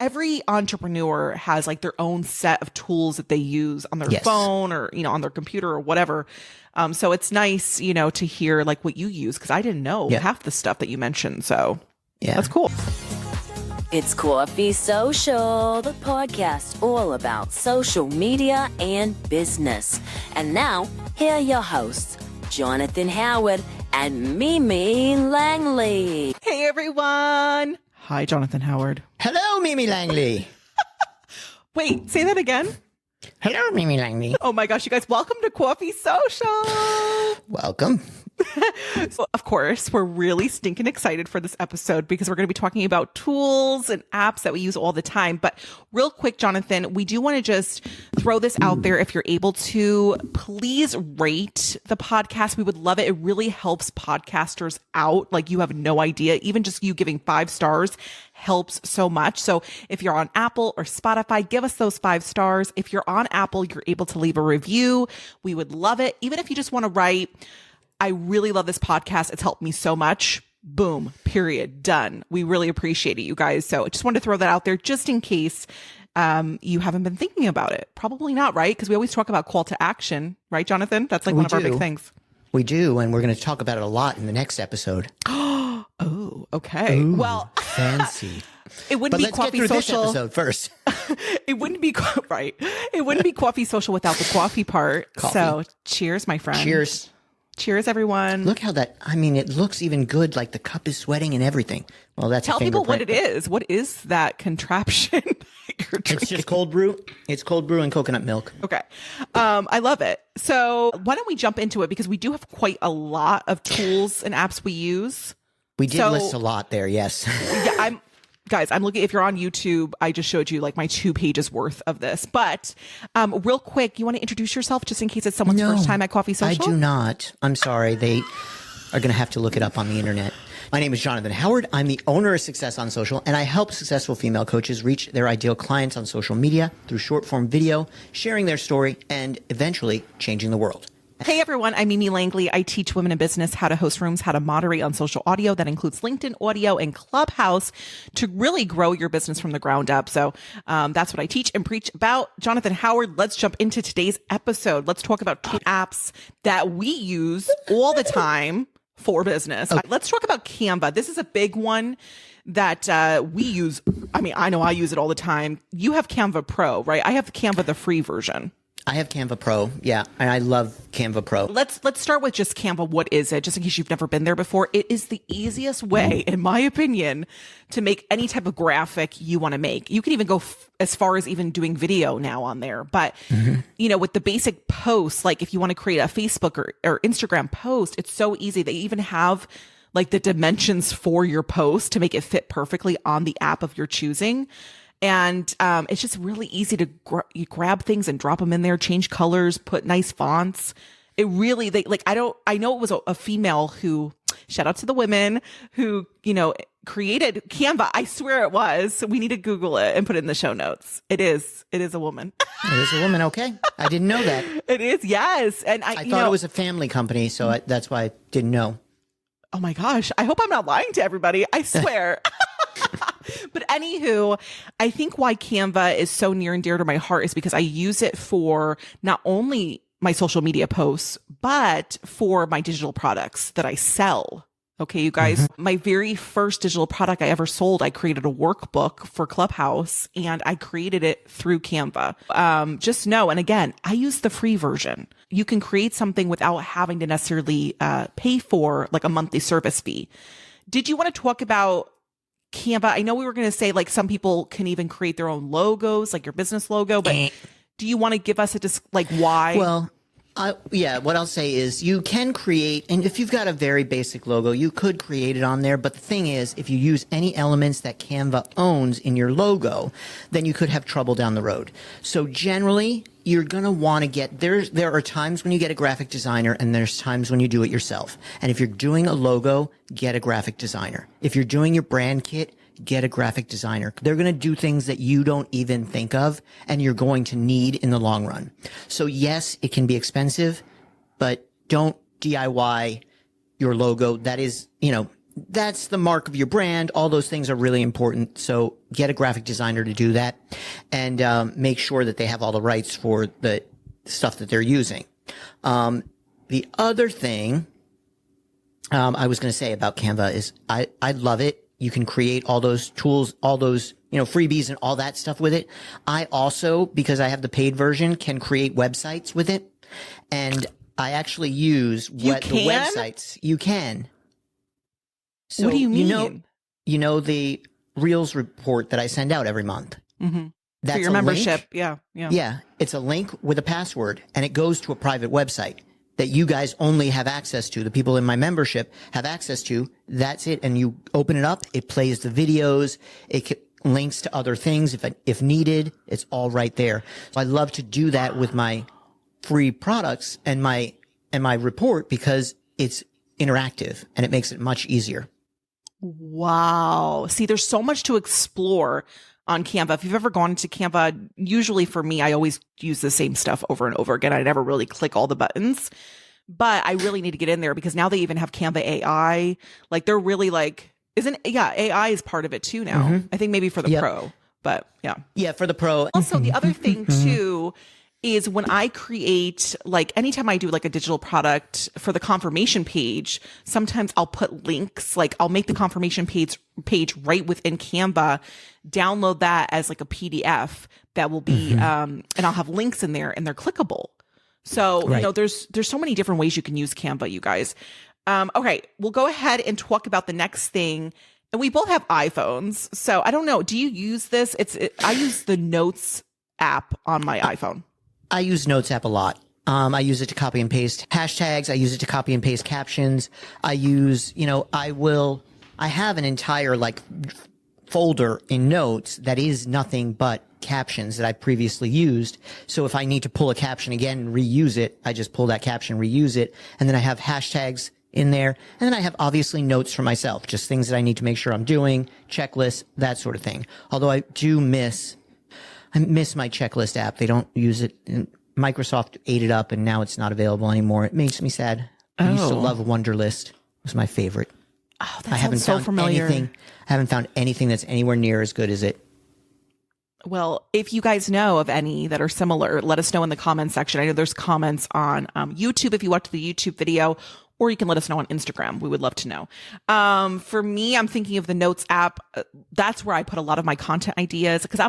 every entrepreneur has like their own set of tools that they use on their phone or, on their computer or whatever. So it's nice, to hear like what you use, because I didn't know half the stuff that you mentioned. So that's cool. It's Coffee Social, the podcast all about social media and business. And now, here are your hosts, Jonathan Howard and Mimi Langley. Hey, everyone. Hi, Jonathan Howard. Hello, Mimi Langley. Wait, say that again. Hello, Mimi Langley. Oh my gosh, you guys, welcome to Coffee Social. Welcome. So, of course, we're really stinking excited for this episode because we're going to be talking about tools and apps that we use all the time. But real quick, Jonathan, we do want to just throw this out there. If you're able to, please rate the podcast. We would love it. It really helps podcasters out. Like, you have no idea. Even just you giving 5 stars helps so much. So if you're on Apple or Spotify, give us those 5 stars. If you're on Apple, you're able to leave a review. We would love it. Even if you just want to write, I really love this podcast. It's helped me so much. Boom, period, done. We really appreciate it, you guys. So I just wanted to throw that out there just in case you haven't been thinking about it. Probably not, right? Because we always talk about call to action, right, Jonathan? That's like one of our big things. We do, and we're going to talk about it a lot in the next episode. Oh, okay. Ooh, well, fancy. It wouldn't be Coffee Social. This episode first. It wouldn't be right. It wouldn't be Coffee Social without the coffee part. Coffee. So, cheers, my friend. Cheers. Cheers, everyone. Look how it looks even good. Like the cup is sweating and everything. Well, that's Tell people what it is. What is that contraption you're drinking? It's just cold brew. It's cold brew and coconut milk. Okay. I love it. So why don't we jump into it? Because we do have quite a lot of tools and apps we use. We did list a lot there. Yes. Yeah, I'm looking, if you're on YouTube, I just showed you like my 2 pages worth of this. But real quick, you want to introduce yourself just in case it's someone's first time at Coffee Social? I do not. I'm sorry. They are going to have to look it up on the internet. My name is Jonathan Howard. I'm the owner of Success on Social, and I help successful female coaches reach their ideal clients on social media through short-form video, sharing their story, and eventually changing the world. Hey everyone, I'm Mimi Langley. I teach women in business how to host rooms, how to moderate on social audio. That includes LinkedIn audio and Clubhouse to really grow your business from the ground up. So that's what I teach and preach about. Jonathan Howard, let's jump into today's episode. Let's talk about 2 apps that we use all the time for business. Okay. Let's talk about Canva. This is a big one that we use. I mean, I know I use it all the time. You have Canva Pro, right? I have Canva, the free version. I have Canva Pro. Yeah, and I love Canva Pro. Let's start with just Canva. What is it? Just in case you've never been there before. It is the easiest way, in my opinion, to make any type of graphic you want to make. You can even go as far as even doing video now on there. But, with the basic posts, like if you want to create a Facebook or Instagram post, it's so easy. They even have like the dimensions for your post to make it fit perfectly on the app of your choosing. And it's just really easy to you grab things and drop them in there, change colors, put nice fonts. It really, I know it was a female who, shout out to the women who, created Canva. I swear it was. We need to Google it and put it in the show notes. It is a woman. It is a woman. Okay. I didn't know that. It is. Yes. And I thought it was a family company. So that's why I didn't know. Oh my gosh. I hope I'm not lying to everybody. I swear. But anywho, I think why Canva is so near and dear to my heart is because I use it for not only my social media posts, but for my digital products that I sell. Okay, you guys, my very first digital product I ever sold, I created a workbook for Clubhouse and I created it through Canva. Just know, and again, I use the free version. You can create something without having to necessarily pay for like a monthly service fee. Did you want to talk about Canva? I know we were going to say like some people can even create their own logos, like your business logo, but do you want to give us why? Well, what I'll say is you can create, and if you've got a very basic logo, you could create it on there. But the thing is, if you use any elements that Canva owns in your logo, then you could have trouble down the road. So generally, you're going to want to get, there are times when you get a graphic designer and there's times when you do it yourself. And if you're doing a logo, get a graphic designer. If you're doing your brand kit, get a graphic designer. They're going to do things that you don't even think of and you're going to need in the long run. So yes, it can be expensive, but don't DIY your logo. That is, that's the mark of your brand. All those things are really important. So get a graphic designer to do that, and make sure that they have all the rights for the stuff that they're using. The other thing I was going to say about Canva is I love it. You can create all those tools, all those, freebies and all that stuff with it. I also, because I have the paid version, can create websites with it. And I actually use the websites. You can. So, what do you mean? The Reels report that I send out every month. Mm-hmm. That's for your membership. Yeah. Yeah. It's a link with a password, and it goes to a private website that you guys only have access to. The people in my membership have access to. That's it. And you open it up, it plays the videos, links to other things if needed. It's all right there. So I love to do that with my free products and my report, because it's interactive and it makes it much easier. Wow. See, there's so much to explore on Canva. If you've ever gone into Canva, usually for me, I always use the same stuff over and over again. I never really click all the buttons, but I really need to get in there because now they even have Canva AI. Like they're really like, AI is part of it too now. Mm-hmm. I think maybe for the pro, but yeah. Yeah, for the pro. Also, the other thing too is when I create, like anytime I do like a digital product for the confirmation page, sometimes I'll put links, like I'll make the confirmation page right within Canva, download that as like a PDF that will be, and I'll have links in there and they're clickable. So, right. There's so many different ways you can use Canva, you guys. Okay, we'll go ahead and talk about the next thing. And we both have iPhones. So I don't know. Do you use this? I use the Notes app on my iPhone. I use Notes app a lot. I use it to copy and paste hashtags. I use it to copy and paste captions. I use, I have an entire folder in Notes that is nothing but captions that I previously used. So if I need to pull a caption again and reuse it, I just pull that caption, reuse it. And then I have hashtags in there. And then I have obviously notes for myself, just things that I need to make sure I'm doing, checklists, that sort of thing. Although I miss my checklist app. They don't use it. Microsoft ate it up and now it's not available anymore. It makes me sad. I used to love Wunderlist. It was my favorite. Oh, that sounds so familiar. I haven't found anything that's anywhere near as good as it. Well, if you guys know of any that are similar, let us know in the comments section. I know there's comments on YouTube if you watch the YouTube video, or you can let us know on Instagram. We would love to know. For me, I'm thinking of the Notes app. That's where I put a lot of my content ideas because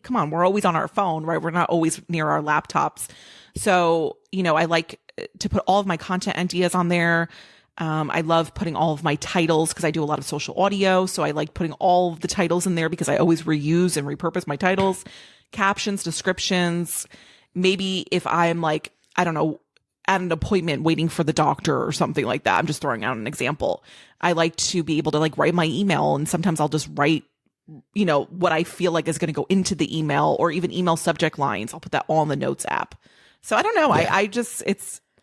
come on, we're always on our phone, right? We're not always near our laptops. So, I like to put all of my content ideas on there. I love putting all of my titles because I do a lot of social audio. So I like putting all of the titles in there because I always reuse and repurpose my titles, captions, descriptions. Maybe if I'm at an appointment waiting for the doctor or something like that. I'm just throwing out an example. I like to be able to write my email, and sometimes I'll just write, what I feel like is going to go into the email, or even email subject lines. I'll put that all in the Notes app. So I don't know. Yeah.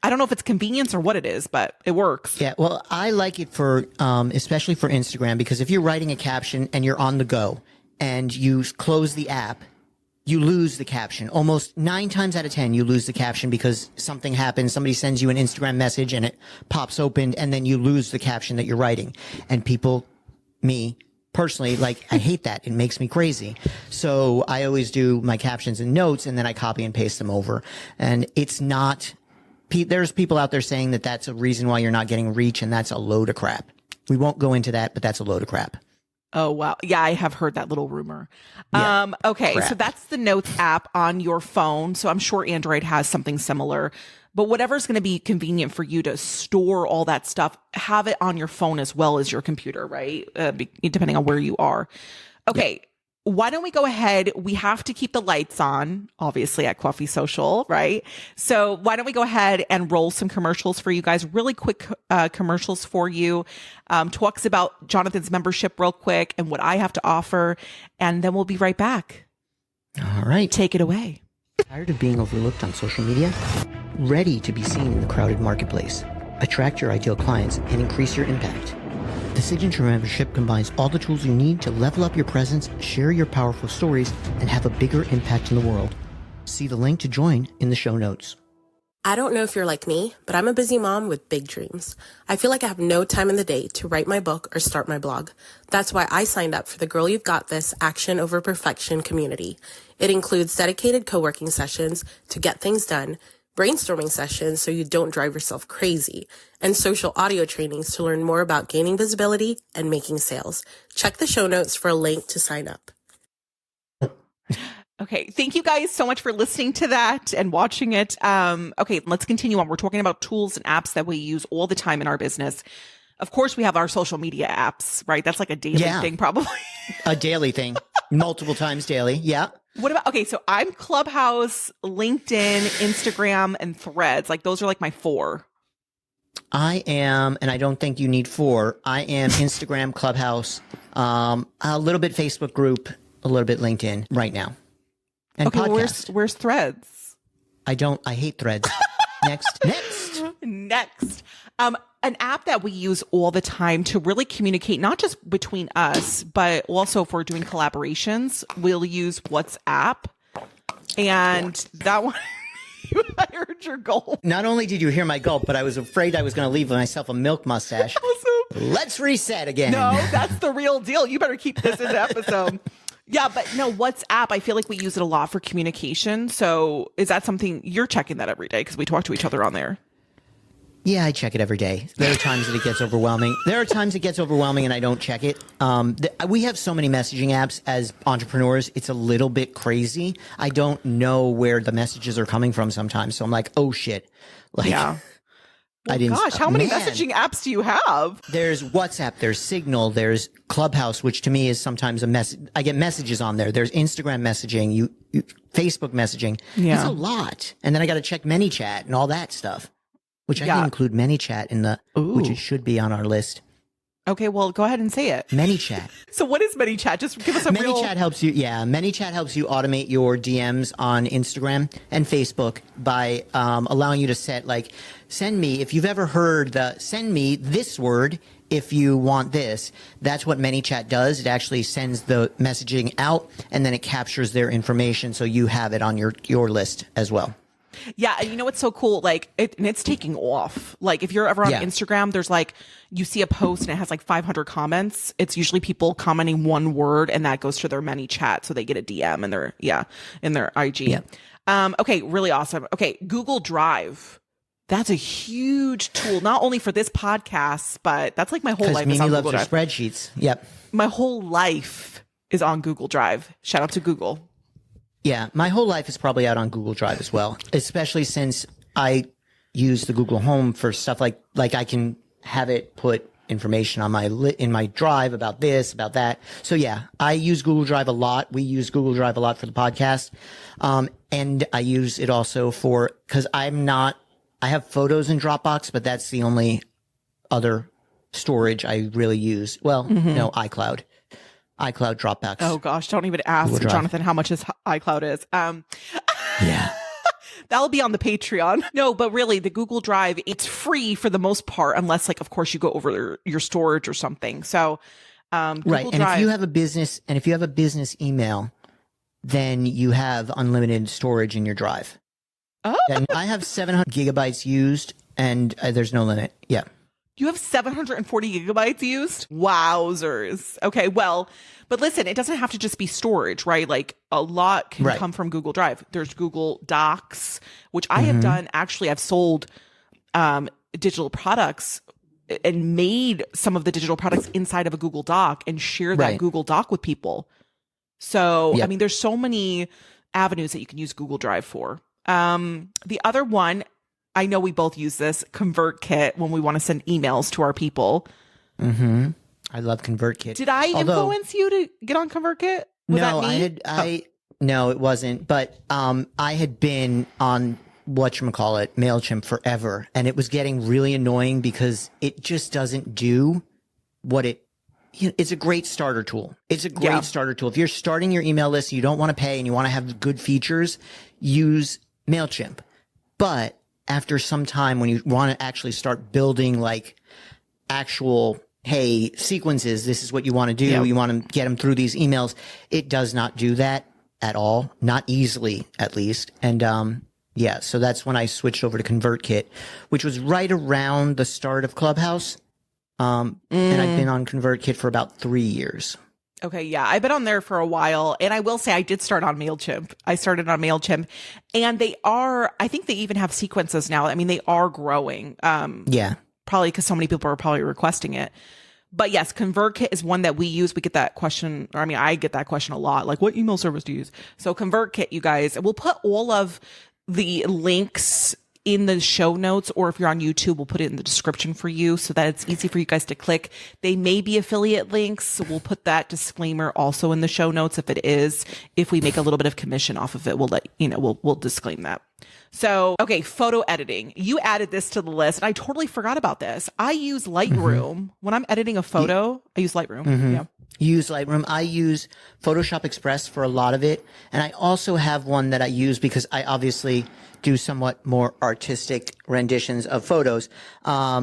I don't know if it's convenience or what it is, but it works. Yeah. Well, I like it for, especially for Instagram, because if you're writing a caption and you're on the go and you close the app, you lose the caption. Almost 9 times out of 10, you lose the caption because something happens. Somebody sends you an Instagram message and it pops open, and then you lose the caption that you're writing. And me personally, I hate that. It makes me crazy. So I always do my captions in Notes, and then I copy and paste them over. And it's not, there's people out there saying that that's a reason why you're not getting reach, and that's a load of crap. We won't go into that, but that's a load of crap. Oh, wow. Yeah, I have heard that little rumor. Yeah, okay, crap. So that's the Notes app on your phone. So I'm sure Android has something similar. But whatever's going to be convenient for you to store all that stuff, have it on your phone as well as your computer, right? Depending on where you are. Okay. Yeah. Why don't we go ahead? We have to keep the lights on, obviously, at Coffee Social, right? So why don't we go ahead and roll some commercials for you guys? Really quick commercials for you. Talks about Jonathan's membership real quick and what I have to offer. And then we'll be right back. All right. Take it away. Tired of being overlooked on social media? Ready to be seen in the crowded marketplace? Attract your ideal clients and increase your impact. The Signature Membership combines all the tools you need to level up your presence, share your powerful stories, and have a bigger impact in the world. See the link to join in the show notes. I don't know if you're like me, but I'm a busy mom with big dreams. I feel like I have no time in the day to write my book or start my blog. That's why I signed up for the Girl You've Got This Action Over Perfection community. It includes dedicated co-working sessions to get things done, brainstorming sessions so you don't drive yourself crazy, and social audio trainings to learn more about gaining visibility and making sales. Check the show notes for a link to sign up. Okay. Thank you guys so much for listening to that and watching it. Okay. Let's continue on. We're talking about tools and apps that we use all the time in our business. Of course, we have our social media apps, right? That's like a daily thing, probably. A daily thing. Multiple times daily. Yeah. What about, okay, so I'm Clubhouse, LinkedIn, Instagram, and Threads. Like those are like my 4. I am, and I don't think you need 4. I am Instagram, Clubhouse, a little bit Facebook group, a little bit LinkedIn right now. And okay, well, podcast. where's Threads? I hate Threads. Next. Next. An app that we use all the time to really communicate, not just between us, but also if we're doing collaborations, we'll use WhatsApp. And that one, I heard your gulp. Not only did you hear my gulp, but I was afraid I was going to leave myself a milk mustache. Awesome. Let's reset again. No, that's the real deal. You better keep this in the episode. Yeah, but no, WhatsApp, I feel like we use it a lot for communication. So is that something you're checking that every day? Because we talk to each other on there. Yeah, I check it every day. There are times that it gets overwhelming. And I don't check it. We have so many messaging apps as entrepreneurs. It's a little bit crazy. I don't know where the messages are coming from sometimes. So I'm like, oh shit. Like, yeah. Well, gosh, how many messaging apps do you have? There's WhatsApp, there's Signal, there's Clubhouse, which to me is sometimes a message. I get messages on there. There's Instagram messaging, you Facebook messaging. Yeah. It's a lot. And then I got to check ManyChat and all that stuff, which I can include ManyChat in which it should be on our list. Okay, well, go ahead and say it. ManyChat. So what is ManyChat? Just give us a ManyChat helps you. Yeah, ManyChat helps you automate your DMs on Instagram and Facebook by allowing you to set like, send me, if you've ever heard send me this word if you want this. That's what ManyChat does. It actually sends the messaging out and then it captures their information so you have it on your list as well. Yeah, and you know what's so cool? Like, it's taking off. Like, if you're ever on Instagram, there's like, you see a post and it has like 500 comments. It's usually people commenting one word, and that goes to their ManyChat, so they get a DM in their IG. Yeah. Okay, really awesome. Okay, Google Drive. That's a huge tool, not only for this podcast, but that's like my whole life. Mimi loves her spreadsheets. Yep. My whole life is on Google Drive. Shout out to Google. Yeah, my whole life is probably out on Google Drive as well, especially since I use the Google Home for stuff like I can have it put information on in my drive about this, about that. So yeah, I use Google Drive a lot. We use Google Drive a lot for the podcast. And I use it also because I have photos in Dropbox, but that's the only other storage I really use. Well, no, iCloud, Dropbox. Oh gosh, don't even ask Jonathan how much his iCloud is. Yeah. That'll be on the Patreon. No, but really the Google Drive, it's free for the most part, unless like, of course you go over your storage or something. So, Google right. And Drive, if you have a business email, then you have unlimited storage in your drive. Oh, and I have 700 gigabytes used and there's no limit. Yeah. You have 740 gigabytes used? Wowzers. Okay, well, but listen, it doesn't have to just be storage, right? Like a lot can come from Google Drive. There's Google Docs, which I have done. Actually, I've sold digital products and made some of the digital products inside of a Google Doc and share that Google Doc with people. So, I mean, there's so many avenues that you can use Google Drive for. The other one, I know we both use this, Convertkit, when we want to send emails to our people. Mm-hmm. I love Convertkit. Did I influence you to get on Convertkit? No, no, it wasn't. But I had been on whatchamacallit, MailChimp forever, and it was getting really annoying because it just doesn't do what it's a great starter tool. It's a great starter tool. If you're starting your email list, you don't want to pay and you want to have good features, use MailChimp. But after some time, when you want to actually start building like actual, hey, sequences, this is what you want to do. Yeah. You want to get them through these emails. It does not do that at all. Not easily, at least. And, Yeah, so that's when I switched over to ConvertKit, which was right around the start of Clubhouse. And I've been on ConvertKit for about 3 years. Okay, yeah, I've been on there for a while, and I will say I did start on MailChimp. I started on MailChimp, and I think they even have sequences now. I mean, they are growing. Yeah. Probably because so many people are probably requesting it. But yes, ConvertKit is one that we use. We get that question, or I mean, I get that question a lot, like, what email service do you use? So ConvertKit, you guys, we'll put all of the links in the show notes, or if you're on YouTube, we'll put it in the description for you so that it's easy for you guys to click. They may be affiliate links, so we'll put that disclaimer also in the show notes. If it is, if we make a little bit of commission off of it, we'll let you know, we'll disclaim that. So, okay, photo editing. You added this to the list, and I totally forgot about this. I use Lightroom when I'm editing a photo. I use Lightroom. Yeah. You use Lightroom. I use Photoshop Express for a lot of it. And I also have one that I use because I obviously do somewhat more artistic renditions of photos.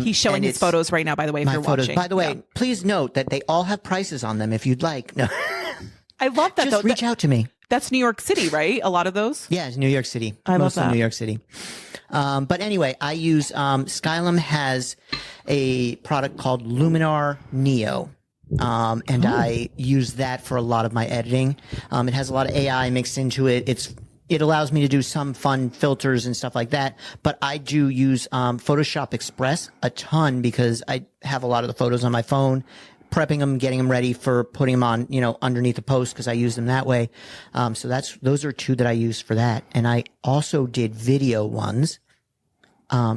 He's showing his photos right now, by the way, if you're photos. watching. By the way, please note that they all have prices on them if you'd like. No. I love that, Just though. reach out to me. That's New York City, right? A lot of those? Yeah, it's New York City. I love Mostly that. New York City. But anyway, I use Skylum has a product called Luminar Neo. And I use that for a lot of my editing. It has a lot of AI mixed into it. It allows me to do some fun filters and stuff like that. But I do use Photoshop Express a ton because I have a lot of the photos on my phone, prepping them, getting them ready for putting them on, underneath the post because I use them that way. So those are two that I use for that. And I also did video ones.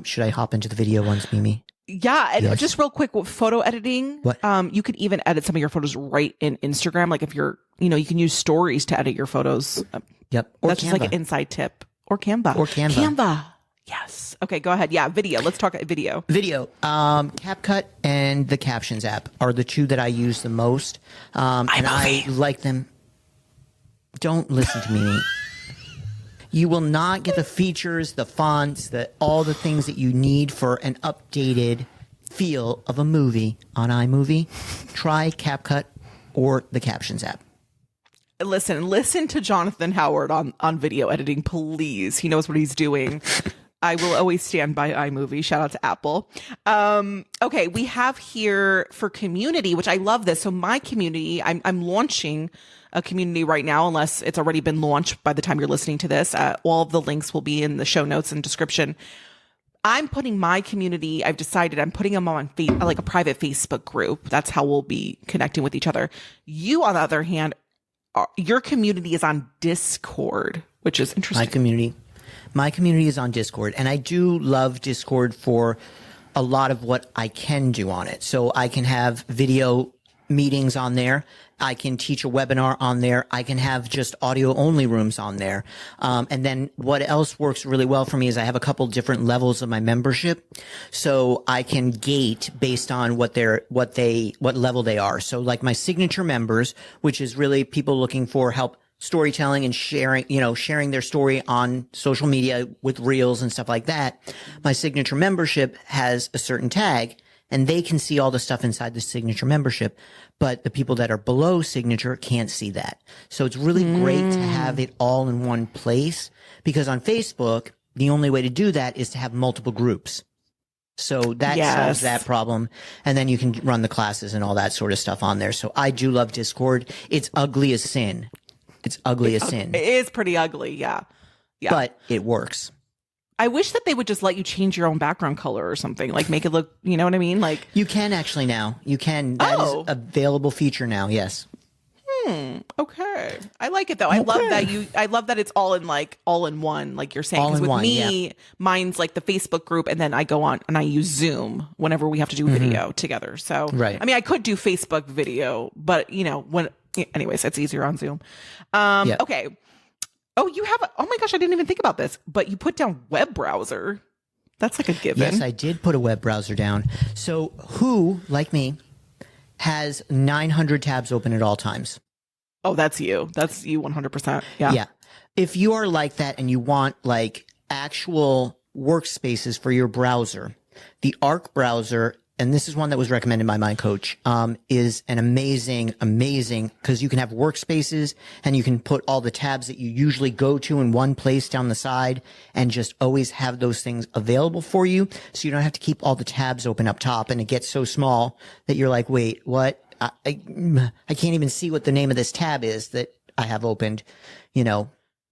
Should I hop into the video ones, Mimi? Yeah, and Yes. just real quick with photo editing, What? You could even edit some of your photos right in Instagram. Like if you're, you can use stories to edit your photos. Yep. Or That's just like an Canva. inside tip. Or Canva. Or Canva. Canva. Yes. Okay, go ahead. Yeah, video. Let's talk video. Video. CapCut and the Captions app are the two that I use the most. And I like them. Don't listen to me. You will not get the features, the fonts, all the things that you need for an updated feel of a movie on iMovie. Try CapCut or the Captions app. Listen to Jonathan Howard on video editing, please. He knows what he's doing. I will always stand by iMovie. Shout out to Apple. Okay, we have here for community, which I love this. So my community, I'm launching a community right now, unless it's already been launched by the time you're listening to this. All of the links will be in the show notes and description. I'm putting my community, I've decided I'm putting them on like a private Facebook group. That's how we'll be connecting with each other. You, on the other hand, your community is on Discord, which is interesting. My community is on Discord, and I do love Discord for a lot of what I can do on it. So I can have video meetings on there. I can teach a webinar on there. I can have just audio only rooms on there. And then what else works really well for me is I have a couple different levels of my membership. So I can gate based on what level they are. So like my signature members, which is really people looking for help storytelling and sharing their story on social media with reels and stuff like that. My signature membership has a certain tag, and they can see all the stuff inside the signature membership, but the people that are below signature can't see that. So it's really great to have it all in one place, because on Facebook, the only way to do that is to have multiple groups. So that solves that problem. And then you can run the classes and all that sort of stuff on there. So I do love Discord. It's ugly as sin. It's ugly as sin. It is pretty ugly, yeah. But it works. I wish that they would just let you change your own background color or something, like make it look, you know what I mean? Like you can actually now. You can. That is available feature now. Yes. Okay. I like it though. I love that it's all in one, like you're saying. All Because in with one, me, mine's like the Facebook group, and then I go on and I use Zoom whenever we have to do video together. So Right. I mean, I could do Facebook video, but anyways, it's easier on Zoom. Yep. Okay. Oh, oh my gosh, I didn't even think about this, but you put down web browser. That's like a given. Yes, I did put a web browser down. So who, like me, has 900 tabs open at all times? Oh, that's you. That's you 100%. Yeah. Yeah. If you are like that and you want like actual workspaces for your browser, the Arc browser and this is one that was recommended by my coach, is an amazing, because you can have workspaces and you can put all the tabs that you usually go to in one place down the side and just always have those things available for you. So you don't have to keep all the tabs open up top and it gets so small that you're like, wait, what? I can't even see what the name of this tab is that I have opened, and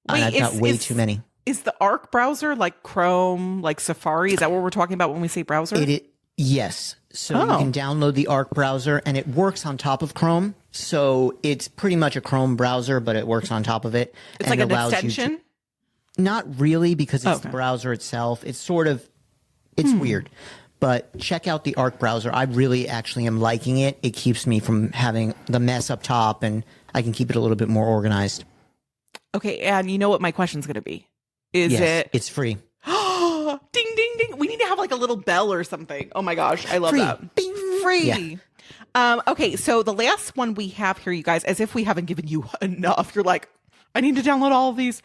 I've got way too many. Is the Arc browser like Chrome, like Safari? Is that what we're talking about when we say browser? Yes. So you can download the Arc browser and it works on top of Chrome. So it's pretty much a Chrome browser, but it works on top of it. It's like an extension? Not really, because it's the browser itself. It's weird. But check out the Arc browser. I really actually am liking it. It keeps me from having the mess up top and I can keep it a little bit more organized. Okay. And you know what my question's going to be? It's free. Ding, ding, ding. We need to have like a little bell or something. Oh my gosh. I love that. Bing. Free. Yeah. Okay. So the last one we have here, you guys, as if we haven't given you enough, you're like, I need to download all of these.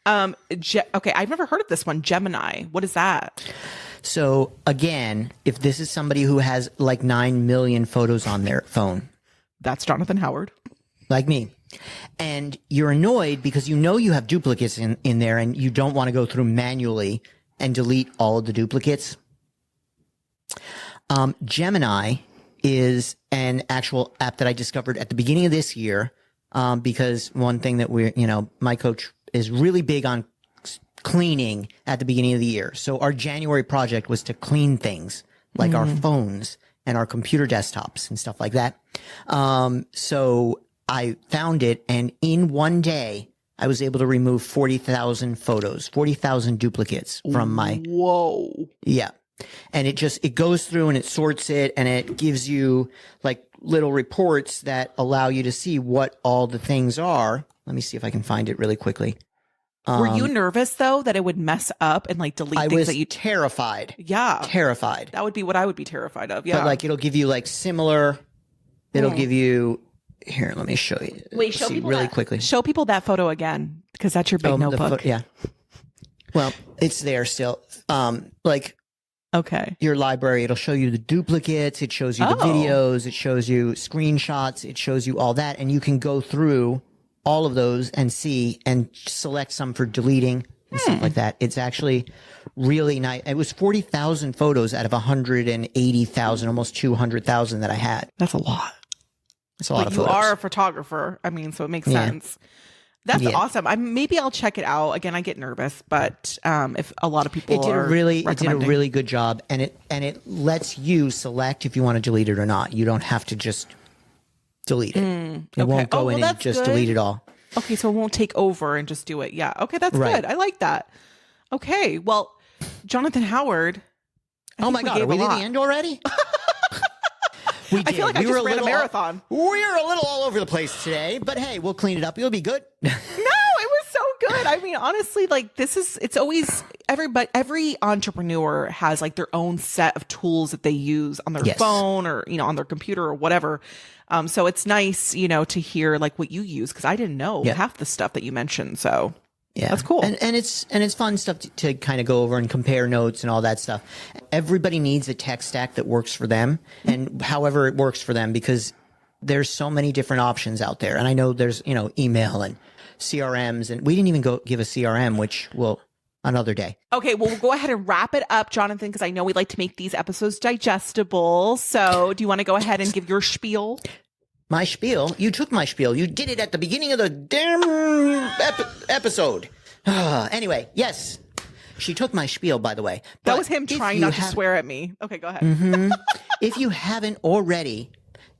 Okay. I've never heard of this one. Gemini. What is that? So again, if this is somebody who has like 9 million photos on their phone. That's Jonathan Howard. Like me. And you're annoyed because you have duplicates in there and you don't want to go through manually and delete all of the duplicates. Gemini is an actual app that I discovered at the beginning of this year, because one thing that my coach is really big on cleaning at the beginning of the year. So our January project was to clean things like our phones and our computer desktops and stuff like that. So I found it, and in one day, I was able to remove 40,000 photos, 40,000 duplicates from my. Whoa. Yeah. And it goes through and it sorts it, and it gives you like little reports that allow you to see what all the things are. Let me see if I can find it really quickly. Were you nervous though that it would mess up and like delete things that you terrified. Yeah. Terrified. That would be what I would be terrified of. Yeah. But like it'll give you like similar, it'll give you. Here, let me show you. Wait, show people really quickly. Show people that photo again, because that's your big notebook. Yeah. Well, it's there still. Okay. Your library, it'll show you the duplicates. It shows you the videos. It shows you screenshots. It shows you all that, and you can go through all of those and see and select some for deleting and stuff like that. It's actually really nice. It was 40,000 photos out of 180,000, almost 200,000 that I had. That's a lot. It's a lot of photos. You are a photographer. I mean, so it makes sense. That's awesome. Maybe I'll check it out. Again, I get nervous, but if a lot of people it did a really good job, and it lets you select if you want to delete it or not. You don't have to just delete it. It won't go in and just delete it all. Okay, so it won't take over and just do it. Yeah. Okay, that's good. I like that. Okay, well, Jonathan Howard. Oh my God, are we at the end already? We did. I feel like I just ran a marathon. We're a little all over the place today, but hey, we'll clean it up. It'll be good. No, it was so good. I mean, honestly, like it's always every entrepreneur has like their own set of tools that they use on their phone or, on their computer or whatever. So it's nice, to hear like what you use, because I didn't know half the stuff that you mentioned. So yeah, that's cool. And it's fun stuff to kind of go over and compare notes and all that stuff. Everybody needs a tech stack that works for them, and however it works for them, because there's so many different options out there. And I know there's, email and CRMs, and we didn't even give a CRM, which will another day. Okay, well, we'll go ahead and wrap it up, Jonathan, because I know we like to make these episodes digestible. So do you want to go ahead and give your spiel? My spiel? You took my spiel. You did it at the beginning of the damn episode. Anyway, yes. She took my spiel, by the way. That was him trying not to swear at me. Okay, go ahead. If you haven't already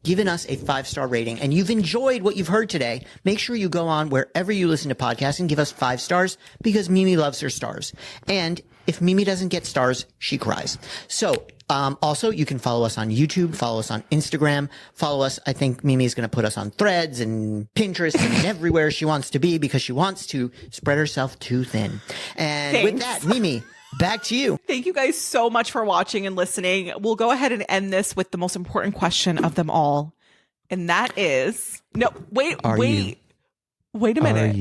given us a 5-star rating and you've enjoyed what you've heard today, make sure you go on wherever you listen to podcasts and give us 5 stars, because Mimi loves her stars. And if Mimi doesn't get stars, she cries. So, also, you can follow us on YouTube, follow us on Instagram, follow us. I think Mimi is going to put us on Threads and Pinterest and everywhere she wants to be, because she wants to spread herself too thin. And with that, Mimi, back to you. Thank you guys so much for watching and listening. We'll go ahead and end this with the most important question of them all. And that is, wait a minute.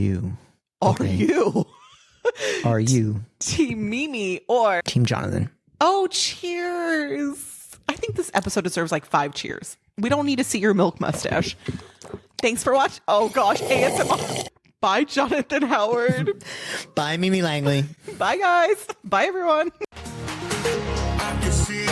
Are you Team Mimi or Team Jonathan? Oh, cheers. I think this episode deserves like 5 cheers. We don't need to see your milk mustache. Thanks for watching. Oh gosh, ASMR. Bye, Jonathan Howard. Bye, Mimi Langley. Bye, guys. Bye, everyone. I can see